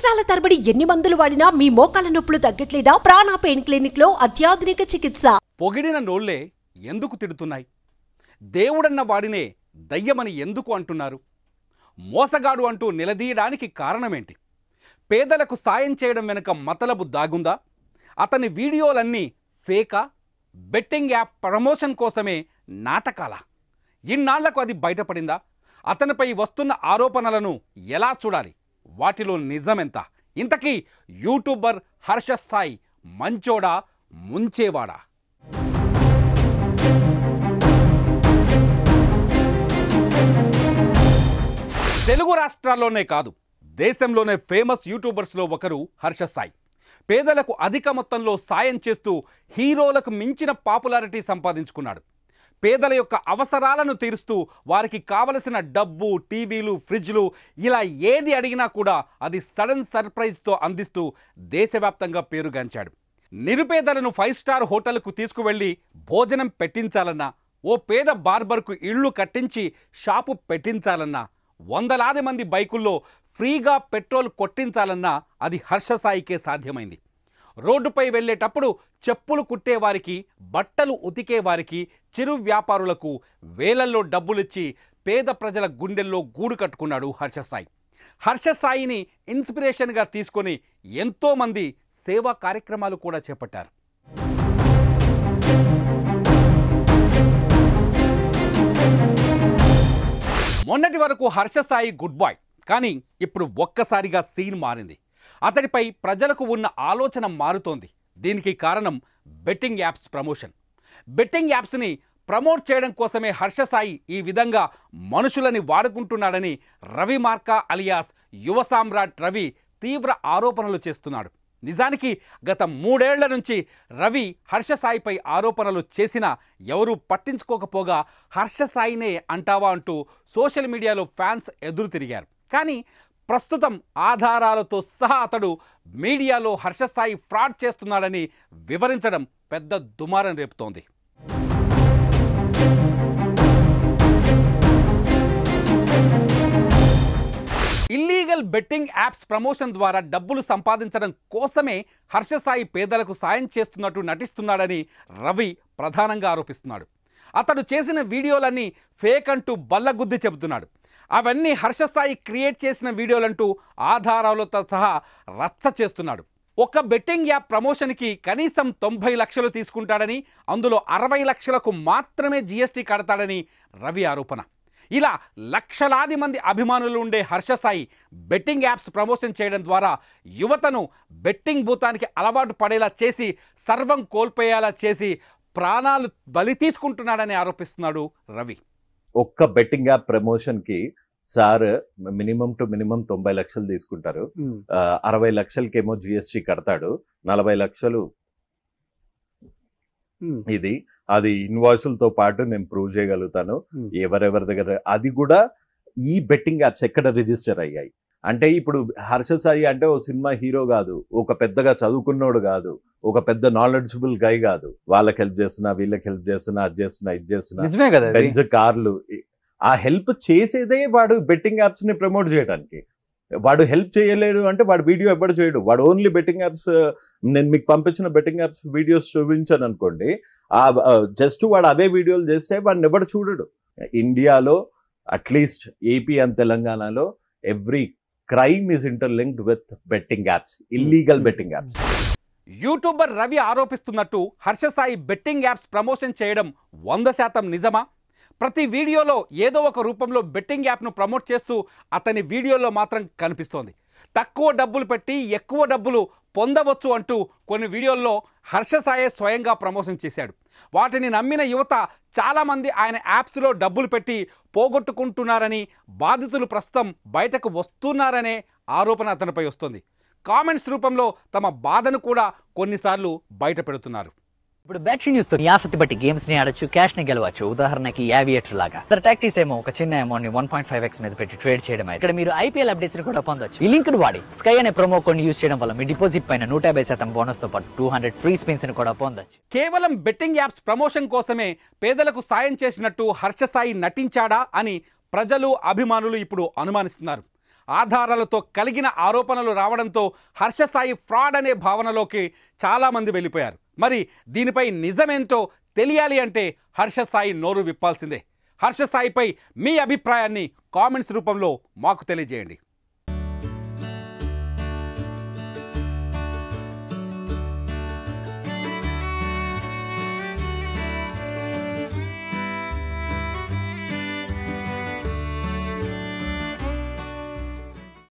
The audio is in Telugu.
సంవత్సరాల తరబడి ఎన్ని మందులు వాడినా మీ మోకాల నొప్పులు తగ్గట్లేదా? ప్రాణ పెయిన్ క్లినిక్ లో అత్యాధునిక చికిత్స. పొగిడిన నోళ్లే ఎందుకు తిడుతున్నాయి? దేవుడన్న వాడినే దయ్యమని ఎందుకు అంటున్నారు? మోసగాడు అంటూ నిలదీయడానికి కారణమేంటి? పేదలకు సాయం చేయడం వెనుక మతలబు దాగుందా? అతని వీడియోలన్నీ ఫేకా? బెట్టింగ్ యాప్ ప్రమోషన్ కోసమే నాటకాలా? ఇన్నాళ్లకు అది బయటపడిందా? అతనిపై వస్తున్న ఆరోపణలను ఎలా చూడాలి? వాటిలో నిజమెంత? ఇంతకీ యూట్యూబర్ హర్ష సాయి మంచోడా ముంచేవాడా? తెలుగు రాష్ట్రాల్లోనే కాదు, దేశంలోనే ఫేమస్ యూట్యూబర్స్లో ఒకరు హర్ష సాయి. పేదలకు అధిక మొత్తంలో సాయం చేస్తూ హీరోలకు మించిన పాపులారిటీ సంపాదించుకున్నాడు. పేదల యొక్క అవసరాలను తీరుస్తూ వారికి కావలసిన డబ్బు, టీవీలు, ఫ్రిడ్జ్లు ఇలా ఏది అడిగినా కూడా అది సడన్ సర్ప్రైజ్తో అందిస్తూ దేశవ్యాప్తంగా పేరుగాంచాడు. నిరుపేదలను 5 స్టార్ హోటల్కు తీసుకువెళ్ళి భోజనం పెట్టించాలన్నా, ఓ పేద బార్బర్కు ఇళ్ళు కట్టించి షాపు పెట్టించాలన్నా, వందలాది మంది బైకుల్లో ఫ్రీగా పెట్రోల్ కొట్టించాలన్నా అది హర్ష సాయికే సాధ్యమైంది. రోడ్డుపై వెళ్ళేటప్పుడు చెప్పులు కుట్టేవారికి, బట్టలు ఉతికేవారికి, చిరు వ్యాపారులకు వేలల్లో డబ్బులిచ్చి పేద ప్రజల గుండెల్లో గూడు కట్టుకున్నాడు హర్ష సాయి. హర్ష సాయిని ఇన్స్పిరేషన్గా తీసుకొని ఎంతోమంది సేవా కార్యక్రమాలు కూడా చేపట్టారు. మొన్నటి వరకు హర్ష సాయి గుడ్ బాయ్, కానీ ఇప్పుడు ఒక్కసారిగా సీన్ మారింది. అతడిపై ప్రజలకు ఉన్న ఆలోచన మారుతోంది. దీనికి కారణం బెట్టింగ్ యాప్స్ ప్రమోషన్. బెట్టింగ్ యాప్స్ని ప్రమోట్ చేయడం కోసమే హర్ష సాయి ఈ విధంగా మనుషులని వాడుకుంటున్నాడని రవి మార్కా అలియాస్ యువ సామ్రాట్ రవి తీవ్ర ఆరోపణలు చేస్తున్నాడు. నిజానికి గత 3 ఏళ్ల నుంచి రవి హర్ష సాయిపై ఆరోపణలు చేసినా ఎవరూ పట్టించుకోకపోగా హర్ష సాయినే అంటావా అంటూ సోషల్ మీడియాలో ఫ్యాన్స్ ఎదురు తిరిగారు. కానీ ప్రస్తుతం ఆధారాలతో సహా అతడు మీడియాలో హర్ష సాయి ఫ్రాడ్ చేస్తున్నాడని వివరించడం పెద్ద దుమారం రేపుతోంది. ఇల్లీగల్ బెట్టింగ్ యాప్స్ ప్రమోషన్ ద్వారా డబ్బులు సంపాదించడం కోసమే హర్ష సాయి పేదలకు సాయం చేస్తున్నట్టు నటిస్తున్నాడని రవి ప్రధానంగా ఆరోపిస్తున్నాడు. అతడు చేసిన వీడియోలన్నీ ఫేక్ అంటూ బల్లగుద్ది చెబుతున్నాడు. అవన్నీ హర్ష సాయి క్రియేట్ చేసిన వీడియోలంటూ ఆధారాలతో సహా రచ్చ చేస్తున్నాడు. ఒక బెట్టింగ్ యాప్ ప్రమోషన్కి కనీసం 90 లక్షలు తీసుకుంటాడని, అందులో 60 లక్షలకు మాత్రమే GST కడతాడని రవి ఆరోపణ. ఇలా లక్షలాది మంది అభిమానులు ఉండే Harsha Sai betting apps promotion చేయడం ద్వారా యువతను బెట్టింగ్ భూతానికి అలవాటు పడేలా చేసి, సర్వం కోల్పోయేలా చేసి ప్రాణాలు బలి తీసుకుంటున్నాడని ఆరోపిస్తున్నాడు రవి. ఒక్క బెట్టింగ్ యాప్ ప్రమోషన్ కి సార్ మినిమం టు మినిమం 90 లక్షలు తీసుకుంటారు. 60 లక్షలకేమో GST కడతాడు. 40 లక్షలు ఇది అది ఇన్వాయిస్లతో పాటు నేను ప్రూవ్ చేయగలుగుతాను ఎవరెవరి దగ్గర. అది కూడా ఈ బెట్టింగ్ యాప్స్ ఎక్కడ రిజిస్టర్ అయ్యాయి అంటే, ఇప్పుడు హర్ష సాయి అంటే ఓ సినిమా హీరో కాదు, ఒక పెద్దగా చదువుకున్నోడు కాదు, ఒక పెద్ద నాలెడ్జబుల్ గై కాదు. వాళ్ళకి హెల్ప్ చేస్తున్నా, వీళ్ళకి హెల్ప్ చేస్తున్నా, అది చేస్తున్నా, ఇది చేస్తున్నా, బెంజ్ కార్లు. ఆ హెల్ప్ చేసేదే వాడు బెట్టింగ్ యాప్స్ ని ప్రమోట్ చేయడానికి. వాడు హెల్ప్ చేయలేడు అంటే వాడు వీడియో ఎప్పుడు చేయడు. వాడు ఓన్లీ బెట్టింగ్ యాప్స్, నేను మీకు పంపించిన బెట్టింగ్ యాప్స్ వీడియోస్ చూపించాను అనుకోండి, జస్ట్ వాడు అవే వీడియోలు చేస్తే వాడిని ఎవడు చూడడు. ఇండియాలో అట్లీస్ట్ ఏపీ అండ్ తెలంగాణలో every crime is interlinked with betting apps, illegal betting apps. YouTuber Ravi ఆరోపిస్తున్నట్టు Harsha Sai betting apps promotion చేయడం 100% నిజమా? ప్రతి వీడియోలో ఏదో ఒక రూపంలో బెట్టింగ్ యాప్ను ప్రమోట్ చేస్తూ అతని వీడియోలో మాత్రం కనిపిస్తోంది. తక్కువ డబ్బులు పెట్టి ఎక్కువ డబ్బులు పొందవచ్చు అంటూ కొన్ని వీడియోల్లో హర్ష సాయే స్వయంగా ప్రమోషన్ చేశాడు. వాటిని నమ్మిన యువత చాలామంది ఆయన యాప్స్లో డబ్బులు పెట్టి పోగొట్టుకుంటున్నారని, బాధితులు ప్రస్తుతం బయటకు వస్తున్నారనే ఆరోపణ అతనిపై వస్తుంది. కామెంట్స్ రూపంలో తమ బాధను కూడా కొన్నిసార్లు బయట పెడుతున్నారు. ఇప్పుడు బ్యాటరీ న్యూస్ తో ఆసక్తి బట్టి గేమ్స్ ని ఆడొచ్చు, క్యాష్ ని గెలవచ్చు. ఉదాహరణకి యావియేటర్ లాగా. టాక్టిక్స్ ఏమో ఒక చిన్న అమౌంట్ ని 1.5x మీద పెట్టి ట్రేడ్ చేయడం. ఇక్కడ మీరు IPL అప్డేట్స్ ని కూడా పొందొచ్చు. ఈ లింక్ ను వాడి స్కై అనే ప్రోమో కోడ్ యూజ్ చేయడం వల్ల మీ డిపాజిట్ పైన 150% బోనస్ తో పాటు 200 ఫ్రీ స్పిన్స్ ని కూడా పొందొచ్చు. కేవలం బెట్టింగ్ యాప్స్ ప్రమోషన్ కోసమే పేదలకు సాయం చేసినట్టు హర్ష సాయి నటించాడా అని ప్రజలు, అభిమానులు ఇప్పుడు అనుమానిస్తున్నారు. ఆధారాలతో కలిగిన ఆరోపణలు రావడంతో హర్ష సాయి ఫ్రాడ్ అనే భావనలోకి చాలామంది వెళ్ళిపోయారు. మరి దీనిపై నిజమేంటో తెలియాలి అంటే హర్ష సాయి నోరు విప్పాల్సిందే. హర్ష సాయిపై మీ అభిప్రాయాన్ని కామెంట్స్ రూపంలో మాకు తెలియజేయండి.